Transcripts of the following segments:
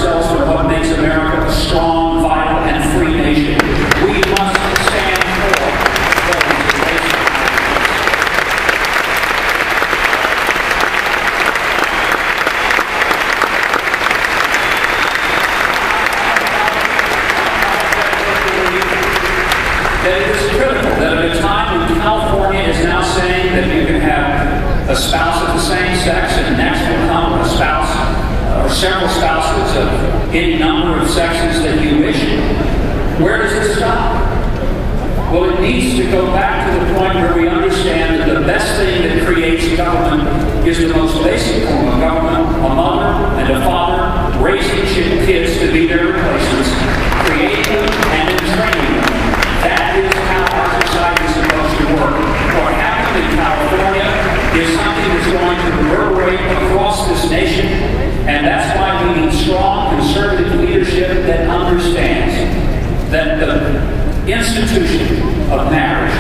ourselves for what makes America a strong, vital, and free nation. We must stand for those basic that it is critical that at a time when California is now saying that you can have a spouse of the same sex, and next will come a spouse or several spouses of any number of sexes that you wish, where does it stop? Well, it needs to go back to the point where we understand that the best thing that creates government is the most basic form of government: a mother and a father raising kids to be their replacements, creating them and then training them. That is how our society is supposed to work. What happened in California is something that's going to reverberate across this nation, and that's why we need strong conservative leadership that understands that the institution of marriage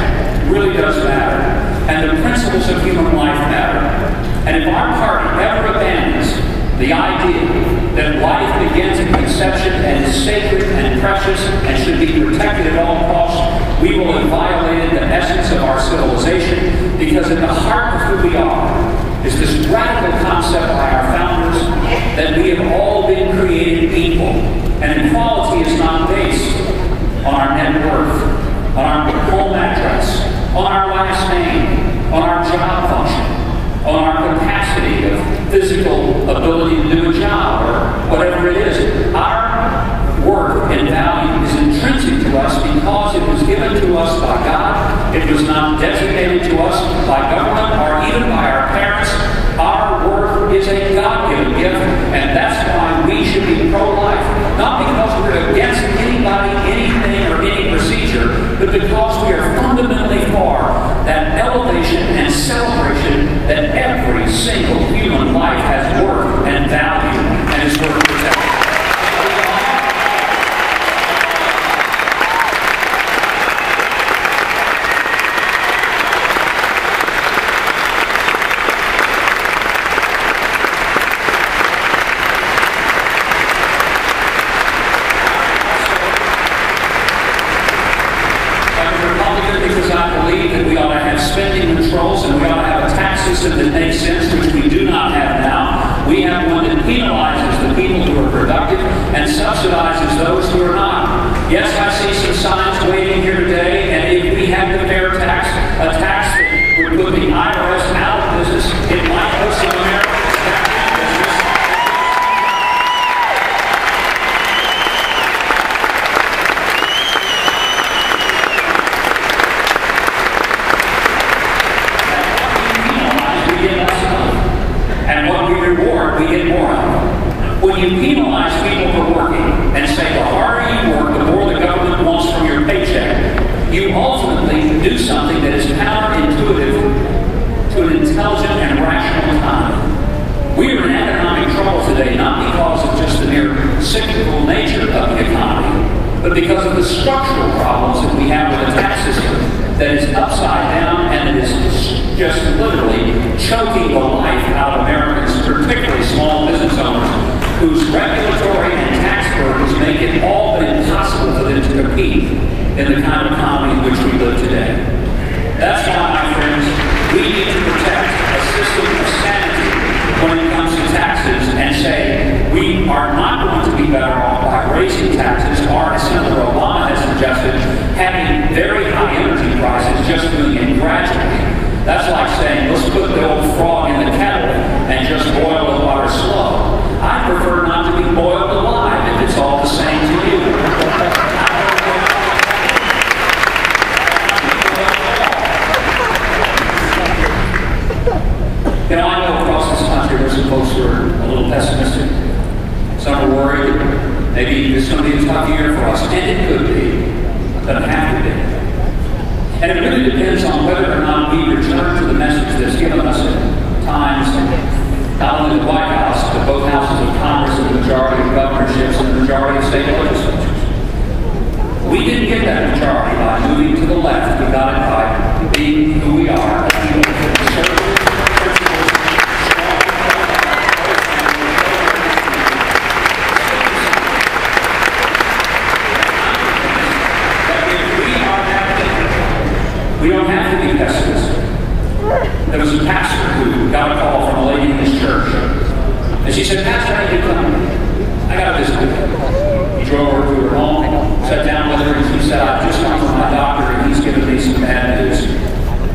really does matter, and the principles of human life matter. And if our party ever abandons the idea that life begins at conception and is sacred and precious and should be protected at all costs, we will have violated the essence of our civilization, because at the heart of who we are is this radical concept by our founders that we have all been created equal. And equality is not based on our net worth, on our home address, on our last name, on our job function, on our capacity of physical ability to do a job, or whatever it is. Our worth and value is intrinsic to us because it was given to us by God. It was not designated to us by government or even by our parents. Our worth is a God-given gift, and that's why we should be pro-life. Not because we're against anybody, anything, or any procedure, but because we are fundamentally for that elevation and celebration that every single human life has worth and value and is worth protecting. Because I believe that we ought to have spending controls and we ought to have a tax system that makes sense, which we do not have now. We have one that penalizes the people who are productive and subsidizes those who are not. Yes, I see some signs waiting here today, and if we had the fair tax, a tax that would put the IRS out of business, it might put some Americans back in business. And what we reward, we get more of. When you penalize people for working and say the harder you work, the more the government wants from your paycheck, you ultimately do something that is counterintuitive to an intelligent and rational economy. We are in economic trouble today, not because of just the mere cyclical nature of the economy, but because of the structural problems that we have with the tax system that is upside down and that is just literally choking the life out of Americans, particularly small business owners, whose regulatory and tax burdens make it all but impossible for them to compete in the kind of economy in which we live today. That's why, my friends, we need to protect a system of sanity when it comes to taxes and say we are not going to be better off by raising taxes, or, as Senator Obama has suggested, having very high energy prices, just doing it gradually. That's like saying, let's put the old frog in the kettle and just boil the water slow. I prefer not to be boiled alive if it's all the same to you. You know, I know across this country there's some folks who are a little pessimistic. Some are worried maybe it's going to be a tough year for us, and it could be. It doesn't have to be. And it really depends on whether or not we return to the message that's given us at times, not only the White House, but both houses of Congress and the majority of governorships and the majority of state legislatures. We didn't get that majority by moving to the left. We got it by being who we are, people with conservative principles, strong We don't have to be pessimists. There was a pastor who got a call from a lady in his church. And she said, "Pastor, I need to come. I got to visit with her." He drove her to her home, sat down with her, and she said, "I've just come from my doctor, and he's given me some bad news.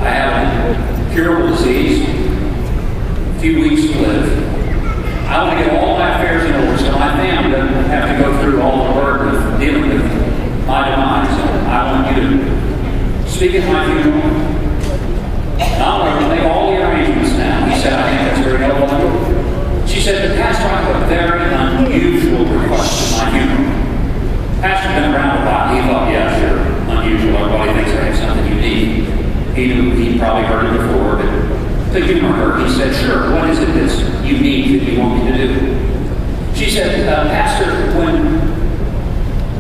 I have a curable disease, a few weeks to live. I want to get all my affairs in order so my family doesn't have to go through all the burden of dealing with my demise. I want you to speak at my funeral. And I'm going to make all the arrangements now." He said, "I think that's very helpful." She said, "But Pastor, I have a very unusual request at my funeral." Pastor's been around a while. He thought, "Yeah, sure, unusual. Everybody thinks I have something unique." He knew he'd probably heard it before, but to humor her, he said, "Sure, what is it that's unique that you want me to do?" She said, "Pastor,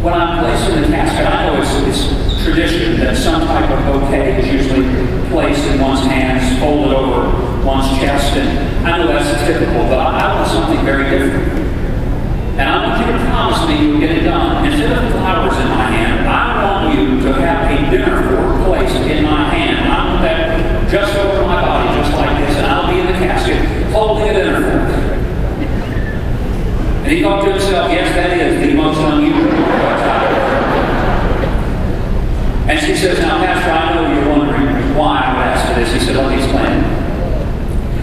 when I'm placed in the casket, I know it's tradition that some type of bouquet is usually placed in one's hands, folded over one's chest, and I know that's typical, but I want something very different. And I want you to promise me you'll get it done. Instead of flowers in my hand, I want you to have a dinner fork placed in my hand. I want that just over my body, just like this, and I'll be in the casket holding a dinner fork." And he thought to himself, "Yes, that is the most unusual request I've ever heard." And she says, "Now, Pastor, I know you're wondering why I would ask for this." He said, "Let me explain."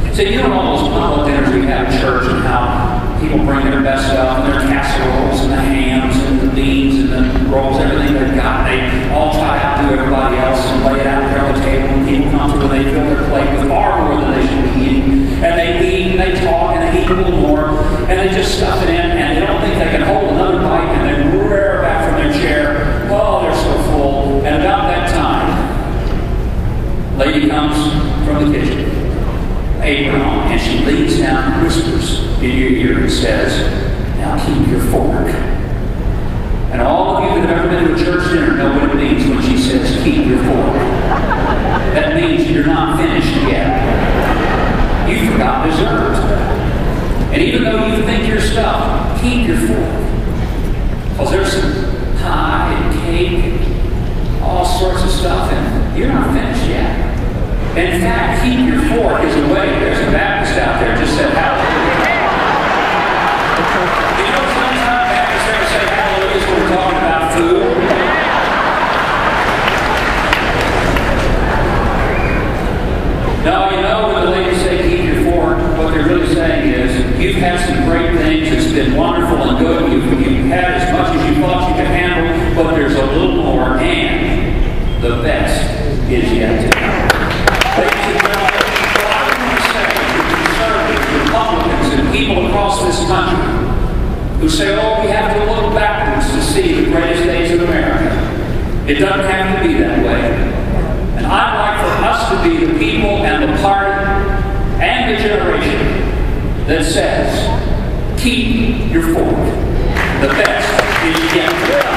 He said, "You know all those potluck dinners we have in church and how people bring their best stuff and their casseroles and the hams and the beans and the rolls, everything they've got. They all try out to everybody else and lay it out there on the table, and people come through and they fill their plate with far more than they should be eating. And they eat and they talk and they eat a little more and they just stuff it in and they don't think they can hold another bite and they rear back from their chair. Oh, they're so full." And about that time, lady comes from the kitchen, apron on, and she leans down and whispers in your ear and says, "Now keep your fork." And all of you that have ever been to a church dinner know what it means when she says, "Keep your fork." That means you're not finished yet. You forgot dessert. And even though you think you're stuffed, keep your fork. Because there's some pie and cake and all sorts of stuff, and you're not finished yet. In fact, keep your fork is a way. There's a Baptist out there just said hallelujah. You know, sometimes Baptists ever say hallelujah when we're talking about food. No, you know, when the ladies say keep your fork, what they're really saying is you've had some great things. It's been wonderful and good. You've had as much as you thought you could handle, but there's a little more, and the best is yet to come. Ladies and gentlemen, what I want to say to conservatives, Republicans, and people across this country who say, "Oh, we have to look backwards to see the greatest days of America." It doesn't have to be that way. And I'd like for us to be the people and the party and the generation that says, "Keep your fork. The best is yet to come."